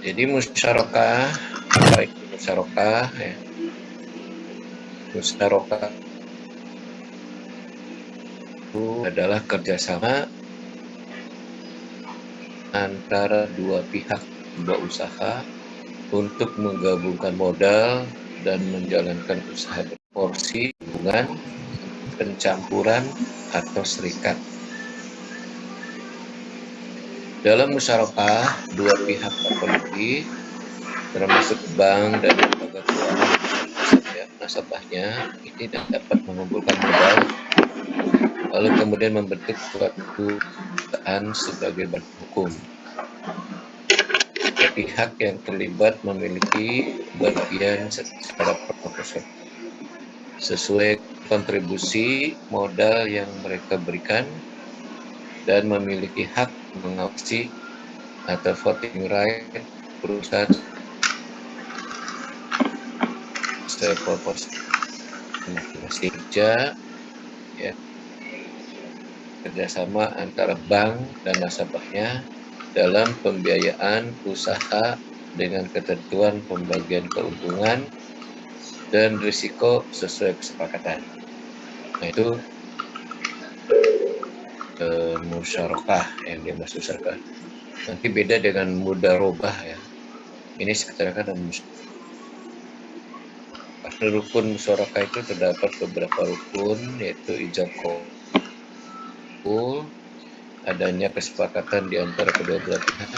Jadi musyarakah, apa itu musyarakah? Ya. Musyarakah itu adalah kerjasama antara dua pihak sebuah usaha untuk menggabungkan modal dan menjalankan usaha berporsi, hubungan, pencampuran, atau serikat. Dalam musyarakah, dua pihak atau lebih, termasuk bank dan lembaga keuangan beserta nasabahnya, ini dapat mengumpulkan modal, lalu kemudian membentuk suatu perusahaan sebagai badan hukum. Pihak yang terlibat memiliki bagian secara proporsional sesuai kontribusi modal yang mereka berikan dan memiliki hak mengawasi atau voting right perusahaan sesuai proporsi masing-masing kerja ya, kerjasama antara bank dan nasabahnya dalam pembiayaan usaha dengan ketentuan pembagian keuntungan dan risiko sesuai kesepakatan. Nah itu musyarakah yang dimaksud musyarakah. Nanti beda dengan mudarobah ya. Ini sekitaran dan rukun musyarakah itu terdapat beberapa rukun, yaitu ijab kabul, adanya kesepakatan di antara kedua belah pihak,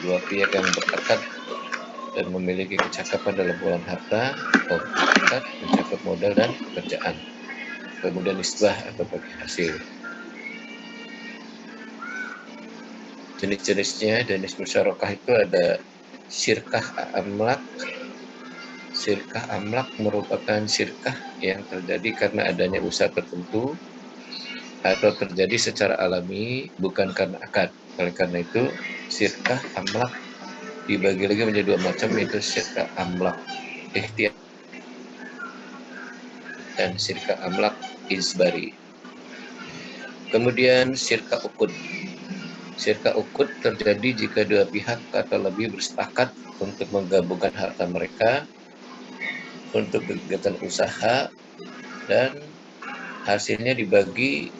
dua pihak yang bertekad dan memiliki kecakapan dalam pengelolaan harta, mencakup modal dan pekerjaan, kemudian nisbah atau bagi hasil. Jenis-jenisnya, jenis musyarakah itu ada syirkah amlak. Syirkah amlak merupakan syirkah yang terjadi karena adanya usaha tertentu atau terjadi secara alami, bukan karena akad. Oleh karena itu, syirkah amlak dibagi lagi menjadi dua macam, yaitu syirkah amlak ikhtiyar dan syirkah amlak izbari. Kemudian syirkah uqud. Syirkah uqud terjadi jika dua pihak atau lebih bersepakat untuk menggabungkan harta mereka untuk kegiatan usaha dan hasilnya dibagi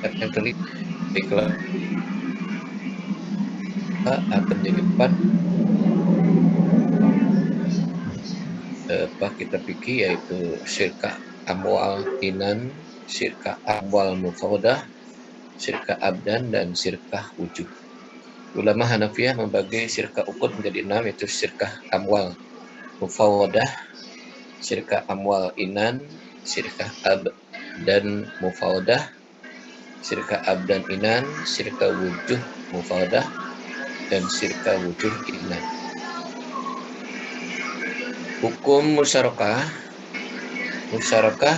yang terlibat akan menjadi 4 kita pikir, yaitu syirkah amwal inan, syirkah amwal mufawadah, syirkah abdan, dan syirkah wujud. Ulama Hanafiyah membagi syirkah uqud menjadi 6, yaitu syirkah amwal mufawadah, syirkah amwal inan, syirkah abdan mufawadah, syirkah abdan inan, syirkah wujud mufawadah, dan syirkah wujud inan. Hukum musyarakah. Musyarakah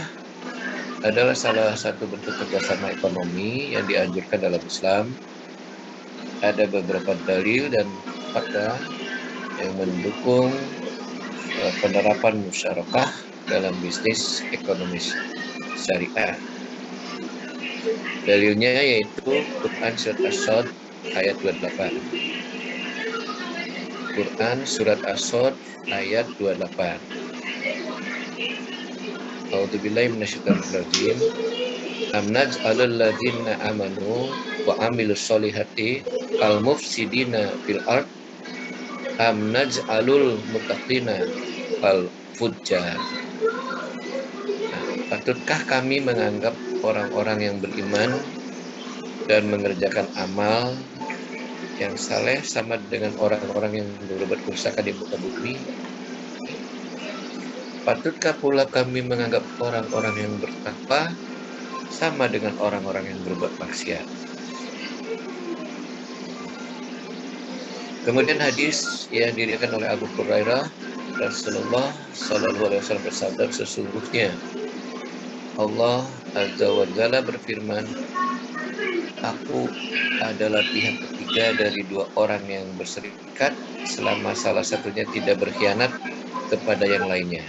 adalah salah satu bentuk kerjasama ekonomi yang dianjurkan dalam Islam. Ada beberapa dalil dan fakta yang mendukung penerapan musyarakah dalam bisnis ekonomi syariah. Dalilnya yaitu Quran Surat As-Sod ayat 28. Quran Surat As-Sod ayat 28. A'udzubillahi minasyaitonir rajim. Am naj'alul ladzina amanu wa amilus solihati kal mufsidina fil ard am naj'alul muttaqina kal fujjar. Patutkah kami menganggap orang-orang yang beriman dan mengerjakan amal yang saleh sama dengan orang-orang yang berbuat kerusakan di muka bumi? Patutkah pula kami menganggap orang-orang yang bertakwa sama dengan orang-orang yang berbuat maksiat? Kemudian hadis yang diriwayatkan oleh Abu Hurairah, Rasulullah Shallallahu Alaihi Wasallam bersabda, sesungguhnya Allah Azza wa Jalla berfirman, aku adalah pihak ketiga dari dua orang yang berserikat selama salah satunya tidak berkhianat kepada yang lainnya.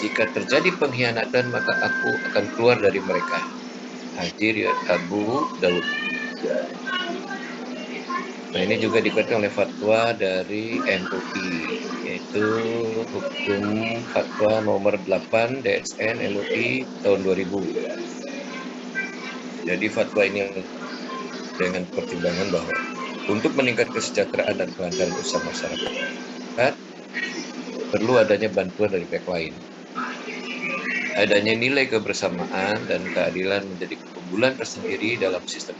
Jika terjadi pengkhianatan, maka aku akan keluar dari mereka. Hadis riwayat Abu Daud. Nah, ini juga dikuatkan oleh fatwa dari MUI, yaitu hukum fatwa nomor 8 DSN MUI tahun 2000. Jadi fatwa ini dengan pertimbangan bahwa untuk meningkatkan kesejahteraan dan kelancaran usaha masyarakat, perlu adanya bantuan dari pihak lain. Adanya nilai kebersamaan dan keadilan menjadi keunggulan tersendiri dalam sistem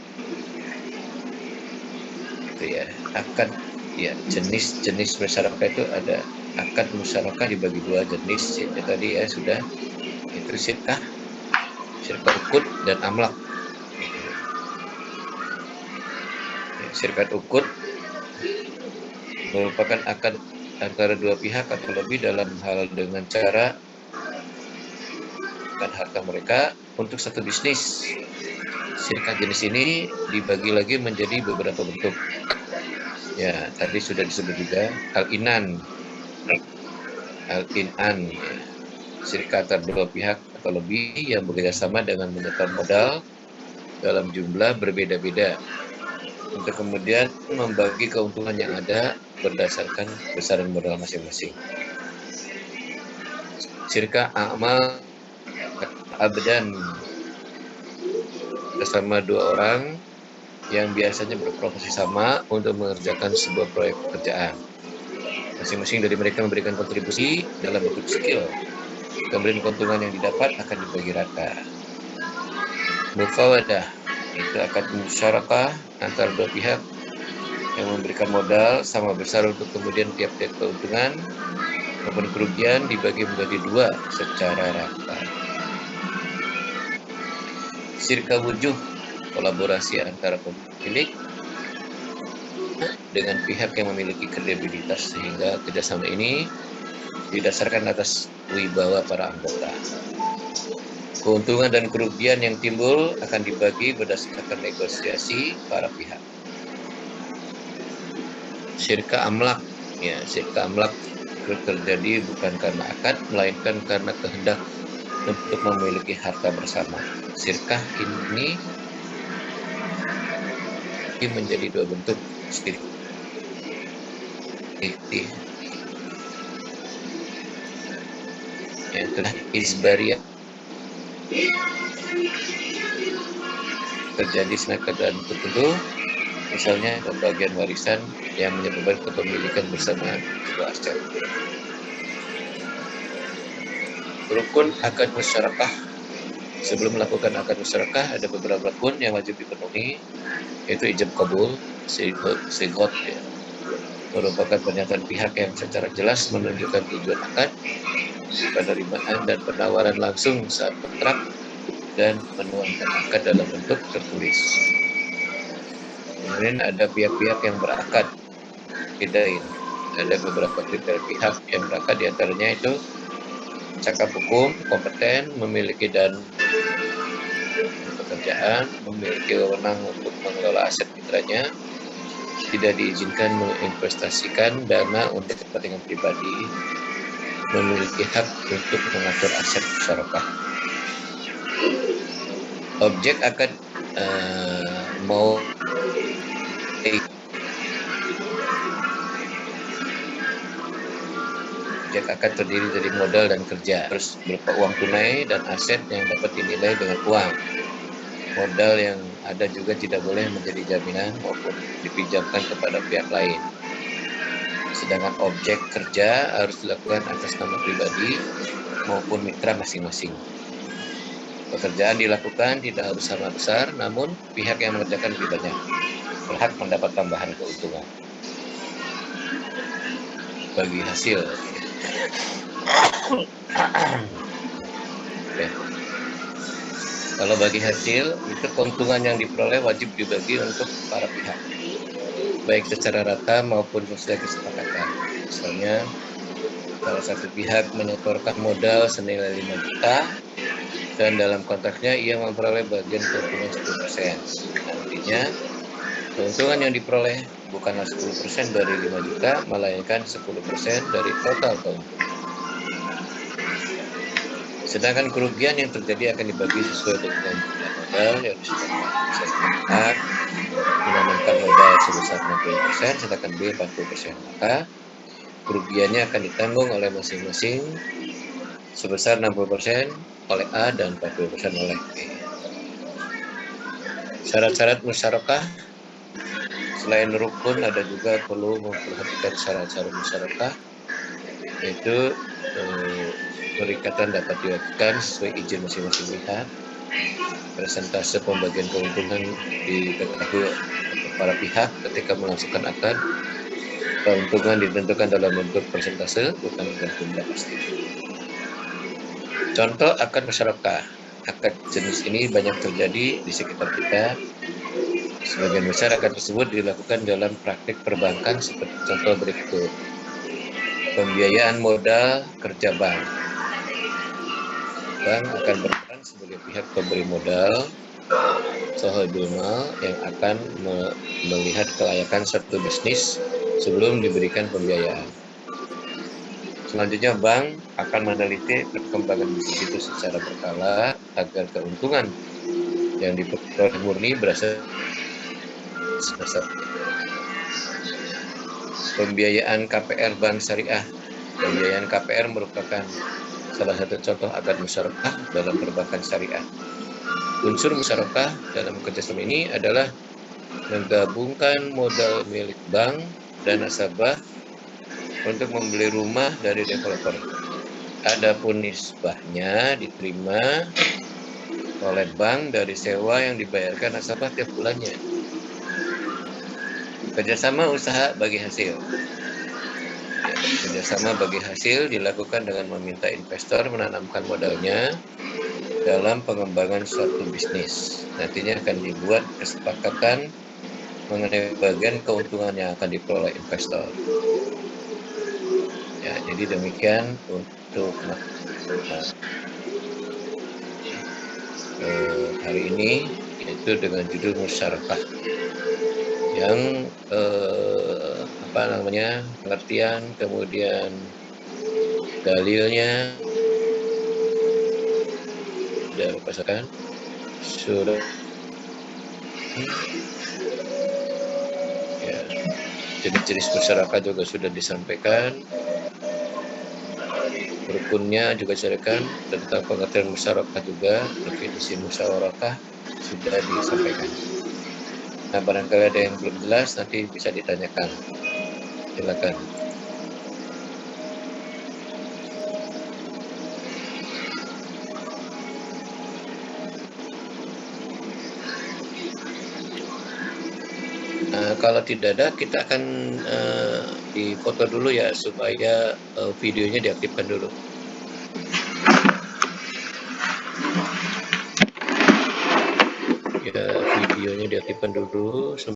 itu ya. Akad ya, jenis-jenis masyarakat itu ada akad masyarakat dibagi dua jenis ya, tadi ya sudah, itu syirkah ukut dan amlak. Syirkat ukut merupakan akad antara dua pihak atau lebih dalam hal dengan cara dan harta mereka untuk satu bisnis. Syirkat jenis ini dibagi lagi menjadi beberapa bentuk. Ya, tadi sudah disebut juga al-inan, ya. Syirkat antara dua pihak atau lebih yang bekerjasama dengan menyetor modal dalam jumlah berbeda-beda untuk kemudian membagi keuntungan yang ada berdasarkan besaran modal masing-masing. Syirka amal abdan bersama dua orang yang biasanya berprofesi sama untuk mengerjakan sebuah proyek pekerjaan. Masing-masing dari mereka memberikan kontribusi dalam bentuk skill. Kemudian keuntungan yang didapat akan dibagi rata. Mufawadah itu akad musyarakah antara dua pihak yang memberikan modal sama besar untuk kemudian tiap-tiap keuntungan maupun kerugian dibagi menjadi dua secara rata. Syirka wujuh, kolaborasi antara pemilik dengan pihak yang memiliki kredibilitas sehingga kerjasama ini didasarkan atas wibawa para anggota. Keuntungan dan kerugian yang timbul akan dibagi berdasarkan negosiasi para pihak. Syirka amlak, ya, syirka amlak terjadi bukan karena akad, melainkan karena kehendak untuk memiliki harta bersama. Syirkah ini menjadi dua bentuk syirkah. Yang telah isbariyah terjadi keadaan tertentu, misalnya pembagian warisan yang menyebabkan kepemilikan bersama sebuah aset. Rukun akad musyarakah. Sebelum melakukan akad musyarakah ada beberapa rukun yang wajib dipenuhi, yaitu ijab kabul, sigot, ya, merupakan pernyataan pihak yang secara jelas menunjukkan tujuan akad, penerimaan dan penawaran langsung saat kontrak, dan menuangkan akad dalam bentuk tertulis. Kemudian ada pihak-pihak yang berakad, kidain. Ada beberapa kriteria pihak yang berakad, diantaranya itu cakap hukum, kompeten, memiliki dan pekerjaan, memiliki wewenang untuk mengelola aset mitranya, tidak diizinkan menginvestasikan dana untuk kepentingan pribadi, memiliki hak untuk mengatur aset musyarakah. Objek akad mau objek akad terdiri dari modal dan kerja, terus berupa uang tunai dan aset yang dapat dinilai dengan uang. Modal yang ada juga tidak boleh menjadi jaminan maupun dipinjamkan kepada pihak lain. Sedangkan objek kerja harus dilakukan atas nama pribadi maupun mitra masing-masing. Pekerjaan dilakukan tidak harus sama besar, namun pihak yang mengerjakan lebih banyak berhak mendapat tambahan keuntungan bagi hasil. Oke. Kalau bagi hasil, itu keuntungan yang diperoleh wajib dibagi untuk para pihak, baik secara rata maupun sesuai kesepakatan. Misalnya, salah satu pihak menyetorkan modal senilai 5 juta, dan dalam kontraknya ia memperoleh bagian keuntungan 10%. Artinya, keuntungan yang diperoleh bukanlah 10% dari 5 juta, melainkan 10% dari total keuntungan. Sedangkan kerugian yang terjadi akan dibagi sesuai dengan jumlah modal yang disepakati. menanamkan modal sebesar 60%, sedangkan B 40%. Maka kerugiannya akan ditanggung oleh masing-masing sebesar 60% oleh A dan 40% oleh B. Syarat-syarat musyarakah, selain rukun ada juga perlu memperhatikan syarat-syarat musyarakah, yaitu perikatan dapat dilakukan sesuai izin masing-masing pihak, persentase pembagian keuntungan diketahui para pihak ketika melangsungkan akad, keuntungan ditentukan dalam bentuk persentase bukan dalam jumlah pasti. Contoh akad musyarakah. Akad jenis ini banyak terjadi di sekitar kita. Sebagian besar akad tersebut dilakukan dalam praktik perbankan seperti contoh berikut. Pembiayaan modal kerja bank. Bank akan berperan sebagai pihak pemberi modal sahibul mal yang akan melihat kelayakan satu bisnis sebelum diberikan pembiayaan. Selanjutnya, bank akan meneliti perkembangan bisnis itu secara berkala agar keuntungan yang diperoleh murni berasal dasar. Pembiayaan KPR Bank Syariah. Pembiayaan KPR merupakan salah satu contoh akad musyarakah dalam perbankan syariah. Unsur musyarakah dalam kerjasama ini adalah menggabungkan modal milik bank dan nasabah untuk membeli rumah dari developer. Adapun nisbahnya diterima oleh bank dari sewa yang dibayarkan nasabah tiap bulannya. Kerjasama usaha bagi hasil. Kerjasama bagi hasil dilakukan dengan meminta investor menanamkan modalnya dalam pengembangan suatu bisnis. Nantinya akan dibuat kesepakatan mengenai bagian keuntungan yang akan diperoleh investor. Ya, jadi demikian untuk hari ini, yaitu dengan judul musyarakah yang pengertian, kemudian dalilnya sudah dipasakan, sudah ya, jenis-jenis musyarakah juga sudah disampaikan, rukunnya juga disampaikan, tentang pengertian musyarakah juga, definisi musyarakah sudah disampaikan. Nah, barangkali ada yang belum jelas, nanti bisa ditanyakan. Silakan. Kalau tidak ada, kita akan difoto dulu ya, supaya videonya diaktifkan dulu. Ya, videonya diaktifkan dulu.